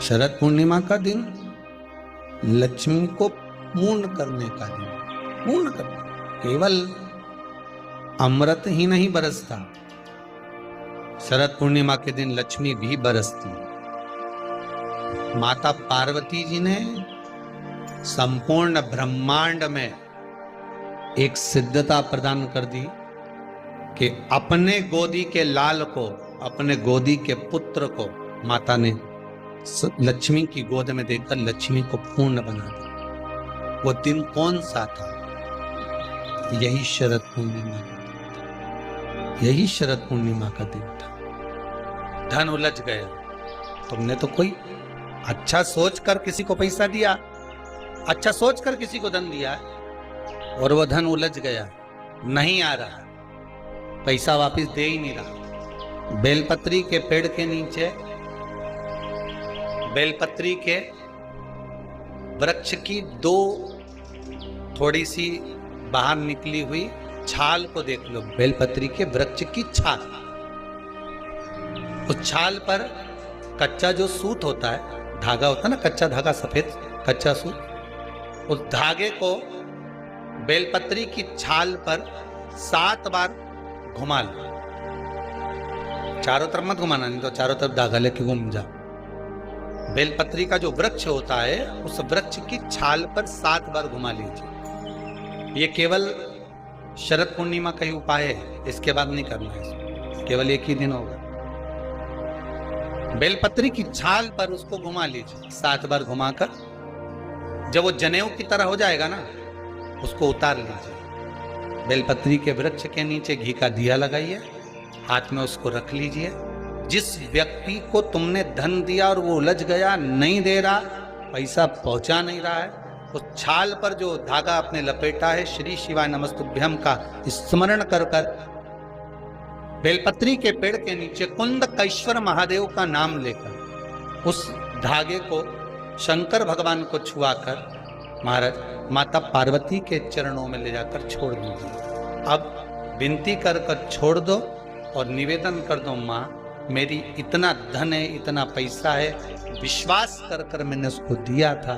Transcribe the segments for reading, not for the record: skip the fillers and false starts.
शरद पूर्णिमा का दिन लक्ष्मी को पूर्ण करने का दिन, पूर्ण करने, केवल अमृत ही नहीं बरसता, शरद पूर्णिमा के दिन लक्ष्मी भी बरसती। माता पार्वती जी ने संपूर्ण ब्रह्मांड में एक सिद्धता प्रदान कर दी कि अपने गोदी के लाल को, अपने गोदी के पुत्र को माता ने लक्ष्मी की गोद में देकर लक्ष्मी को पूर्ण बना दिया। वो दिन कौन सा था? यही शरद पूर्णिमा, यही शरद पूर्णिमा का दिन था। धन उलझ गया, तुमने तो कोई अच्छा सोच कर किसी को पैसा दिया, अच्छा सोच कर किसी को धन दिया और वो धन उलझ गया, नहीं आ रहा, पैसा वापस दे ही नहीं रहा। बेलपत्री के पेड़ के नीचे, बेलपत्री के वृक्ष की दो थोड़ी सी बाहर निकली हुई छाल को देख लो, बेलपत्री के वृक्ष की छाल। उस छाल पर कच्चा जो सूत होता है, धागा होता है ना, कच्चा धागा, सफेद कच्चा सूत, उस धागे को बेलपत्री की छाल पर 7 बार घुमा लो। चारों तरफ मत घुमाना, नहीं तो चारों तरफ धागा लेके घूम जाओ। बेलपत्री का जो वृक्ष होता है, उस वृक्ष की छाल पर 7 बार घुमा लीजिए। ये केवल शरद पूर्णिमा का ही उपाय है, इसके बाद नहीं करना है, केवल एक ही दिन होगा। बेलपत्री की छाल पर उसको घुमा लीजिए 7 बार घुमाकर, जब वो जनेऊ की तरह हो जाएगा ना, उसको उतार लीजिए। बेलपत्री के वृक्ष के नीचे घी का दिया लगाइए, हाथ में उसको रख लीजिए। जिस व्यक्ति को तुमने धन दिया और वो उलझ गया, नहीं दे रहा, पैसा पहुंचा नहीं रहा है, उस छाल पर जो धागा आपने लपेटा है, श्री शिवाय नमस्तुभ्यम का स्मरण कर कर बेलपत्री के पेड़ के नीचे कुंदकेश्वर महादेव का नाम लेकर उस धागे को शंकर भगवान को छुआकर महाराज माता पार्वती के चरणों में ले जाकर छोड़ दीजिए। अब विनती कर कर छोड़ दो और निवेदन कर दो, माँ मेरी इतना धन है, इतना पैसा है, विश्वास कर कर मैंने उसको दिया था,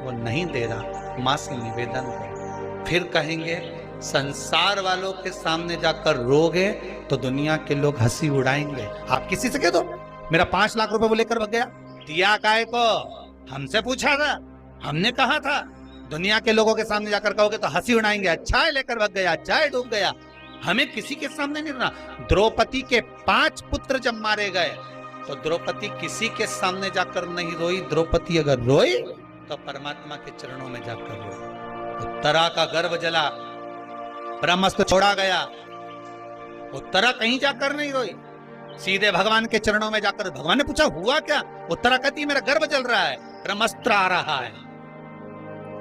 वो नहीं दे रहा, माँ से निवेदन करो। फिर कहेंगे संसार वालों के सामने जाकर रोगे तो दुनिया के लोग हंसी उड़ाएंगे। आप किसी से कह दो मेरा 5 लाख रुपए वो लेकर भाग गया, दिया काहे को? हमसे पूछा था, हमने कहा था। दुनिया के लोगों के सामने जाकर कहोगे तो हंसी उड़ाएंगे, अच्छा है लेकर भाग गया, अच्छा है डूब गया। हमें किसी के सामने नहीं रोना। द्रौपदी के 5 पुत्र जब मारे गए तो द्रौपदी किसी के सामने जाकर नहीं रोई। द्रौपदी अगर रोई तो परमात्मा के चरणों में जाकर रोई। उत्तरा का गर्भ जला, ब्रह्मास्त्र छोड़ा गया, उत्तरा कहीं जाकर नहीं रोई, सीधे भगवान के चरणों में जाकर। भगवान ने पूछा हुआ क्या? उत्तरा कहती मेरा गर्भ जल रहा है, ब्रह्मास्त्र आ रहा है।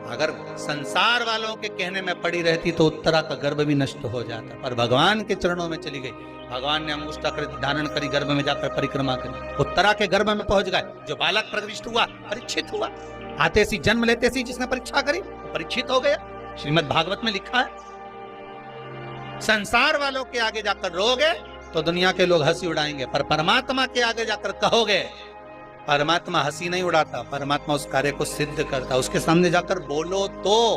अगर संसार वालों के कहने में पड़ी रहती तो उत्तरा का गर्भ भी नष्ट हो जाता, पर भगवान के चरणों में चली गई। भगवान ने अंगुष्ठाकृति धारण करी, गर्भ में जाकर परिक्रमा करी, उत्तरा के गर्भ में पहुंच गए। जो बालक प्रविष्ट हुआ परीक्षित हुआ, आते सी जन्म लेते सी जिसने परीक्षा करी परीक्षित हो गया। श्रीमद् भागवत में लिखा है, संसार वालों के आगे जाकर रोगे तो दुनिया के लोग हंसी उड़ाएंगे, पर परमात्मा के आगे जाकर कहोगे, परमात्मा हंसी नहीं उड़ाता, परमात्मा उस कार्य को सिद्ध करता। उसके सामने जाकर बोलो तो,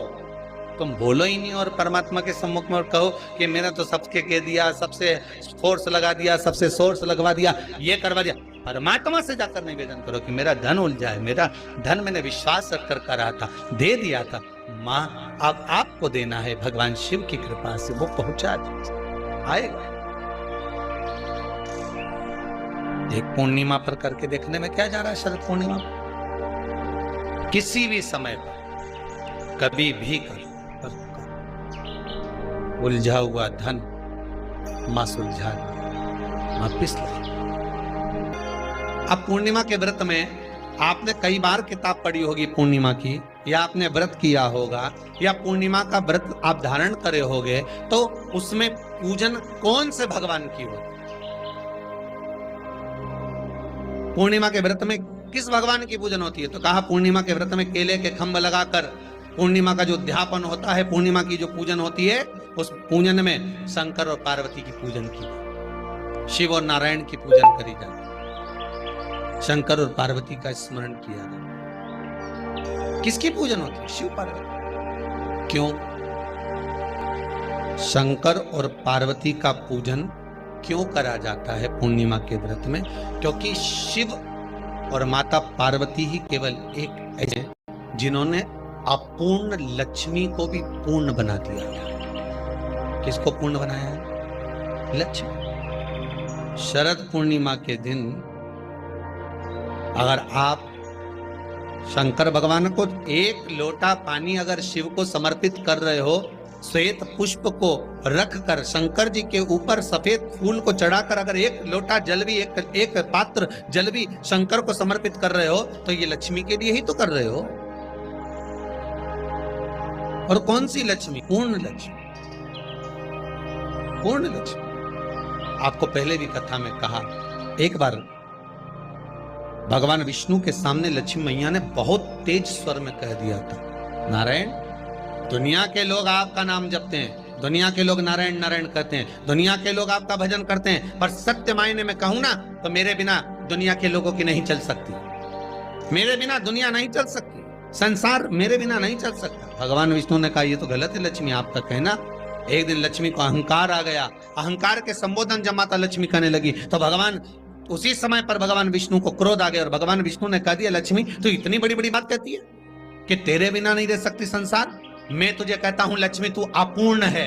तुम बोलो ही नहीं और परमात्मा के सम्मुख में और कहो कि मैंने तो सबके कह दिया, सबसे फोर्स लगा दिया, सबसे सोर्स लगवा दिया, ये करवा दिया। परमात्मा से जाकर निवेदन करो कि मेरा धन उलझा है, मेरा धन मैंने विश्वास रखकर करा था, दे दिया था, माँ अब आपको देना है, भगवान शिव की कृपा से वो पहुंचा दीजिए, आएगा। एक पूर्णिमा पर करके देखने में क्या जा रहा है? शरद पूर्णिमा किसी भी समय पर कभी भी करो, उलझा हुआ धन मां सुलझा वापिस ला। अब पूर्णिमा के व्रत में आपने कई बार किताब पढ़ी होगी पूर्णिमा की, या आपने व्रत किया होगा, या पूर्णिमा का व्रत आप धारण करे होगे, तो उसमें पूजन कौन से भगवान की हो? पूर्णिमा के व्रत में किस भगवान की पूजन होती है? तो कहा पूर्णिमा के व्रत में केले के खंभ लगाकर पूर्णिमा का जो अध्यापन होता है, पूर्णिमा की जो पूजन होती है, उस पूजन में शंकर और पार्वती की पूजन की, शिव और नारायण की पूजन करी जाती। शंकर और पार्वती का स्मरण किया गया। किसकी पूजन होती है? शिव पार्वती। क्यों? शंकर और पार्वती का पूजन क्यों करा जाता है पूर्णिमा के व्रत में? क्योंकि शिव और माता पार्वती ही केवल एक ऐसे हैं जिन्होंने अपूर्ण लक्ष्मी को भी पूर्ण बना दिया है। किसको पूर्ण बनाया है? लक्ष्मी। शरद पूर्णिमा के दिन अगर आप शंकर भगवान को एक लोटा पानी अगर शिव को समर्पित कर रहे हो, श्वेत पुष्प को रखकर शंकर जी के ऊपर सफेद फूल को चढ़ाकर अगर एक लोटा जल भी एक पात्र जल भी शंकर को समर्पित कर रहे हो, तो ये लक्ष्मी के लिए ही तो कर रहे हो। और कौन सी लक्ष्मी? पूर्ण लक्ष्मी। पूर्ण लक्ष्मी। आपको पहले भी कथा में कहा, एक बार भगवान विष्णु के सामने लक्ष्मी मैया ने बहुत तेज स्वर में कह दिया था, नारायण, दुनिया के लोग आपका नाम जपते हैं, दुनिया के लोग नारायण नारायण कहते हैं, दुनिया के लोग आपका भजन करते हैं, पर सत्य मायने में कहूं ना तो मेरे बिना दुनिया के लोगों की नहीं चल सकती। मेरे बिना दुनिया नहीं चल सकती, संसार मेरे बिना नहीं चल सकता। भगवान विष्णु ने कहा, ये तो गलत है लक्ष्मी आपका कहना। एक दिन लक्ष्मी को अहंकार आ गया। अहंकार के संबोधन जब माता लक्ष्मी करने लगी तो भगवान उसी समय पर भगवान विष्णु को क्रोध आ गया और भगवान विष्णु ने कह दिया, लक्ष्मी तू इतनी बड़ी बड़ी बात कहती है कि तेरे बिना नहीं रह सकती संसार। मैं तुझे कहता हूं लक्ष्मी, तू अपूर्ण है।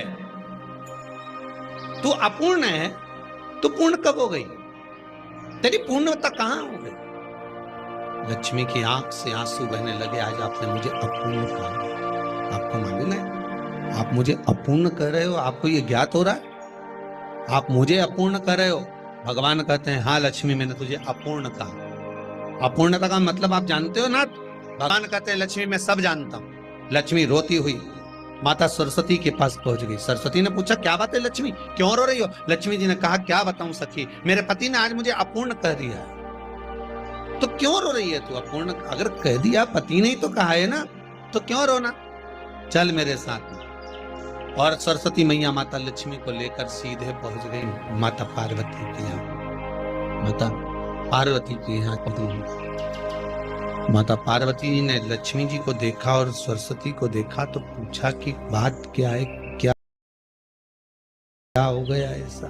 तू अपूर्ण है, तू पूर्ण कब हो गई? तेरी पूर्णता कहां हो गई? लक्ष्मी की आंख से आंसू बहने लगे। आज आपने मुझे अपूर्ण कहा। आपको मालूम है आप मुझे अपूर्ण कर रहे हो? आपको ये ज्ञात हो रहा है आप मुझे अपूर्ण कर रहे हो? भगवान कहते हैं, हाँ लक्ष्मी, मैंने तुझे अपूर्ण कहा। अपूर्णता का मतलब आप जानते हो ना? भगवान कहते हैं, लक्ष्मी मैं सब जानता हूं। लक्ष्मी रोती हुई माता सरस्वती के पास पहुंच गई। सरस्वती ने पूछा, क्या बात है लक्ष्मी, क्यों रो रही हो? लक्ष्मी जी ने कहा, क्या बताऊं सखी, मेरे पति ने आज मुझे अपूर्ण कह दिया है। तो क्यों रो रही है तू? अपूर्ण अगर कह दिया, पति ने ही तो कहा है ना, तो क्यों रोना? चल मेरे साथ में। और सरस्वती मैया माता लक्ष्मी को लेकर सीधे पहुंच गई माता पार्वती के यहाँ। माता पार्वती के यहाँ माता पार्वती जी ने लक्ष्मी जी को देखा और सरस्वती को देखा तो पूछा कि बात क्या है, क्या हो गया ऐसा,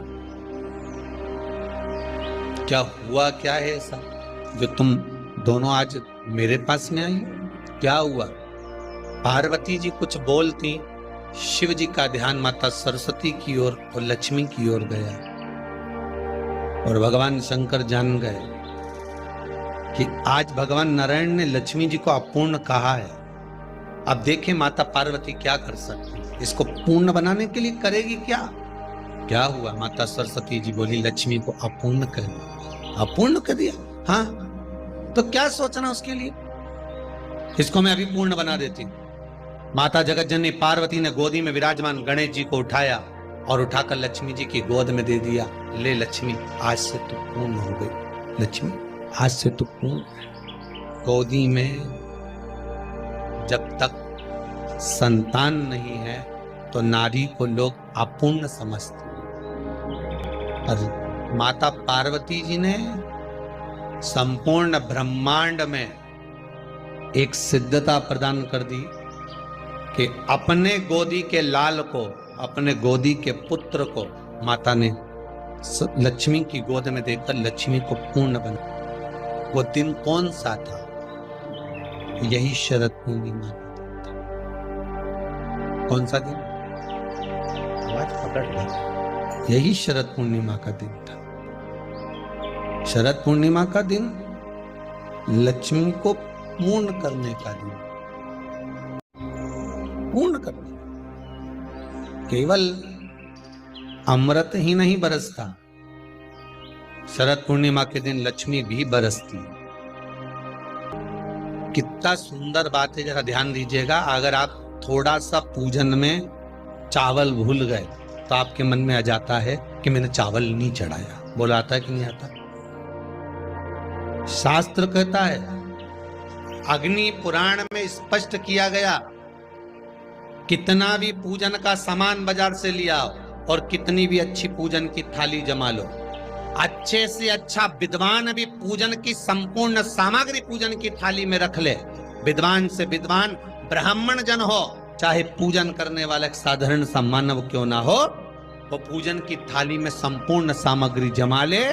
क्या हुआ, क्या है ऐसा जो तुम दोनों आज मेरे पास में आई? क्या हुआ? पार्वती जी कुछ बोलती, शिव जी का ध्यान माता सरस्वती की ओर और लक्ष्मी की ओर गया और भगवान शंकर जान गए कि आज भगवान नारायण ने लक्ष्मी जी को अपूर्ण कहा है। अब देखें माता पार्वती क्या कर सकती है, इसको पूर्ण बनाने के लिए करेगी क्या? क्या हुआ? माता सरस्वती जी बोली, लक्ष्मी को अपूर्ण कर दिया। अपूर्ण कर दिया? हाँ, तो क्या सोचना उसके लिए, इसको मैं अभी पूर्ण बना देती हूँ। माता जगतजननी पार्वती ने गोदी में विराजमान गणेश जी को उठाया और उठाकर लक्ष्मी जी की गोद में दे दिया। ले लक्ष्मी, आज से तू पूर्ण हो गई। लक्ष्मी, आज से तू पूर्ण। गोदी में जब तक संतान नहीं है तो नारी को लोग अपूर्ण समझते हैं। और माता पार्वती जी ने संपूर्ण ब्रह्मांड में एक सिद्धता प्रदान कर दी कि अपने गोदी के लाल को, अपने गोदी के पुत्र को माता ने लक्ष्मी की गोद में देकर लक्ष्मी को पूर्ण बना। वो दिन कौन सा था? यही शरद पूर्णिमा। कौन सा दिन? आवाज पकड़ ली। यही शरद पूर्णिमा का दिन था। शरद पूर्णिमा का दिन लक्ष्मी को पूर्ण करने का दिन। पूर्ण करने, केवल अमृत ही नहीं बरसता, शरद पूर्णिमा के दिन लक्ष्मी भी बरसती। कितना सुंदर बात है, जरा ध्यान दीजिएगा। अगर आप थोड़ा सा पूजन में चावल भूल गए तो आपके मन में आ जाता है कि मैंने चावल नहीं चढ़ाया। बोला आता है कि नहीं आता? शास्त्र कहता है, अग्नि पुराण में स्पष्ट किया गया, कितना भी पूजन का सामान बाजार से लिया और कितनी भी अच्छी पूजन की थाली जमा लो, अच्छे से अच्छा विद्वान भी पूजन की संपूर्ण सामग्री पूजन की थाली में रख ले, विद्वान से विद्वान ब्राह्मण जन हो, चाहे पूजन करने वाला एक साधारण सा मानव क्यों ना हो, वो पूजन की थाली में संपूर्ण सामग्री जमा ले,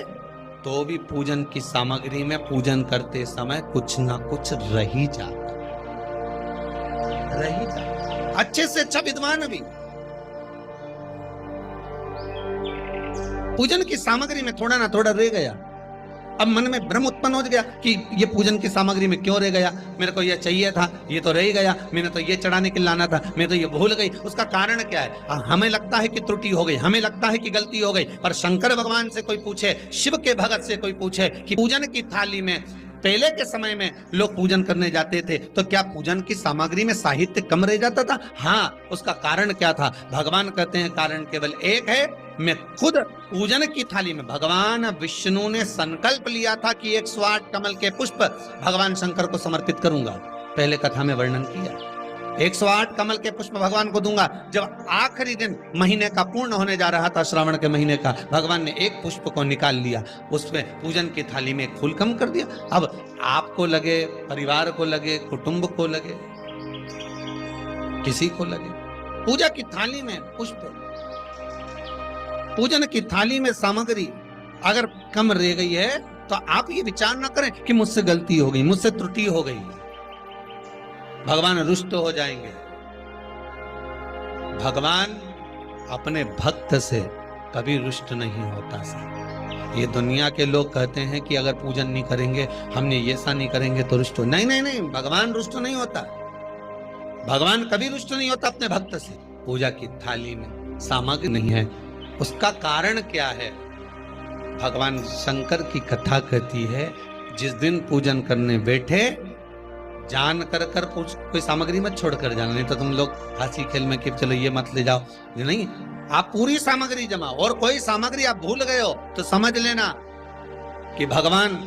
तो भी पूजन की सामग्री में पूजन करते समय कुछ ना कुछ रह ही जाता। अच्छे से अच्छा विद्वान भी पूजन की सामग्री में थोड़ा ना थोड़ा रह गया। अब मन में भ्रम उत्पन्न हो गया कि ये पूजन की सामग्री में क्यों रह गया, मेरे को ये चाहिए था, ये तो रह गया, मैंने तो ये चढ़ाने के लिए लाना था, मैं तो ये भूल गई। उसका कारण क्या है? हमें लगता है कि त्रुटि हो गई, हमें लगता है कि गलती हो गई, पर शंकर भगवान से कोई पूछे, शिव के भगत से कोई पूछे कि पूजन की थाली में पहले के समय में लोग पूजन करने जाते थे तो क्या पूजन की सामग्री में साहित्य कम रह जाता था? हाँ, उसका कारण क्या था? भगवान कहते हैं कारण केवल एक है। मैं खुद पूजन की थाली में, भगवान विष्णु ने संकल्प लिया था कि 108 कमल के पुष्प भगवान शंकर को समर्पित करूंगा। पहले कथा में वर्णन किया, 108 कमल के पुष्प भगवान को दूंगा। जब आखिरी दिन महीने का पूर्ण होने जा रहा था, श्रावण के महीने का, भगवान ने एक पुष्प को निकाल लिया, उसमें पूजन की थाली में एक फूल कम कर दिया। अब आपको लगे, परिवार को लगे, कुटुंब को लगे, किसी को लगे, पूजा की थाली में पुष्प, पूजन की थाली में सामग्री अगर कम रह गई है तो आप ये विचार ना करें कि मुझसे गलती हो गई, मुझसे त्रुटि हो गई, भगवान रुष्ट हो जाएंगे। भगवान अपने भक्त से कभी रुष्ट नहीं होता सा। ये दुनिया के लोग कहते हैं कि अगर पूजन नहीं करेंगे, हमने ये सा नहीं करेंगे तो रुष्ट हो। नहीं नहीं नहीं, भगवान रुष्ट नहीं होता, भगवान कभी रुष्ट नहीं होता अपने भक्त से। पूजा की थाली में सामग्री नहीं है, उसका कारण क्या है? भगवान शंकर की कथा कहती है, जिस दिन पूजन करने बैठे जान कर कोई सामग्री मत छोड़ कर जाना, नहीं तो तुम लोग हंसी खेल में कि चलो ये मत ले जाओ, नहीं, आप पूरी सामग्री जमा, और कोई सामग्री आप भूल गए हो तो समझ लेना कि भगवान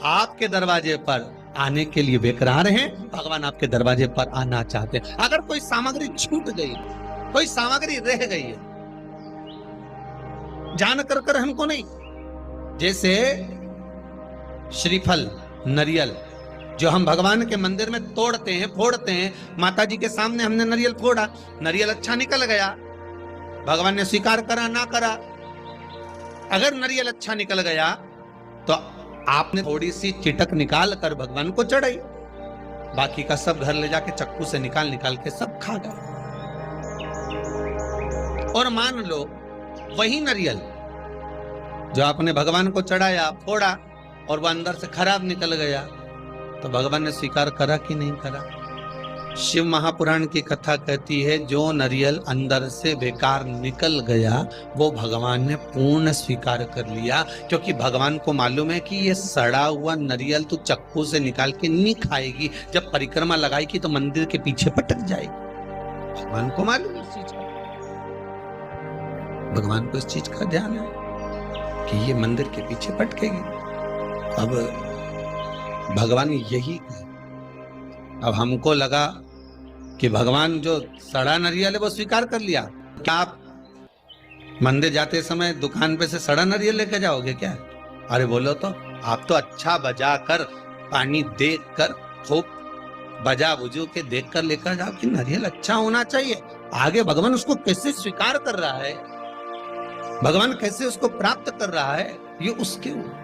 आपके दरवाजे पर आने के लिए बेकरार हैं, भगवान आपके दरवाजे पर आना चाहते हैं। अगर कोई सामग्री छूट गई, कोई सामग्री रह गई है, जान कर हमको नहीं, जैसे श्रीफल, नरियल जो हम भगवान के मंदिर में तोड़ते हैं, फोड़ते हैं, माता जी के सामने हमने नरियल फोड़ा, नरियल अच्छा निकल गया, भगवान ने स्वीकार करा ना करा। अगर नरियल अच्छा निकल गया तो आपने थोड़ी सी चिटक निकाल कर भगवान को चढ़ाई, बाकी का सब घर ले जाके चक्कू से निकाल निकाल के सब खा गए। और मान लो वही नरियल जो आपने भगवान को चढ़ाया, फोड़ा, और वह अंदर से खराब निकल गया, तो भगवान ने स्वीकार करा कि नहीं करा? शिव महापुराण की कथा कहती है, जो नरियल अंदर से बेकार निकल गया वो भगवान ने पूर्ण स्वीकार कर लिया, क्योंकि भगवान को मालूम है कि ये सड़ा हुआ नरियल तो चक्कू से निकाल के नहीं खाएगी, जब परिक्रमा लगाएगी तो मंदिर के पीछे पटक जाएगी। भगवान को मालूम है इस चीज का, भगवान को इस चीज का ध्यान है कि ये मंदिर के पीछे पटकेगी। अब भगवान यही, अब हमको लगा कि भगवान जो सड़ा नरियल है वो स्वीकार कर लिया। क्या आप मंदिर जाते समय दुकान पे से सड़ा नरियल लेके जाओगे क्या? अरे बोलो तो, आप तो अच्छा बजा कर, पानी देख कर, खूब बजा बुजू के देख कर लेकर जाओ कि नरियल अच्छा होना चाहिए। आगे भगवान उसको कैसे स्वीकार कर रहा है, भगवान कैसे उसको प्राप्त कर रहा है, ये उसके ऊपर।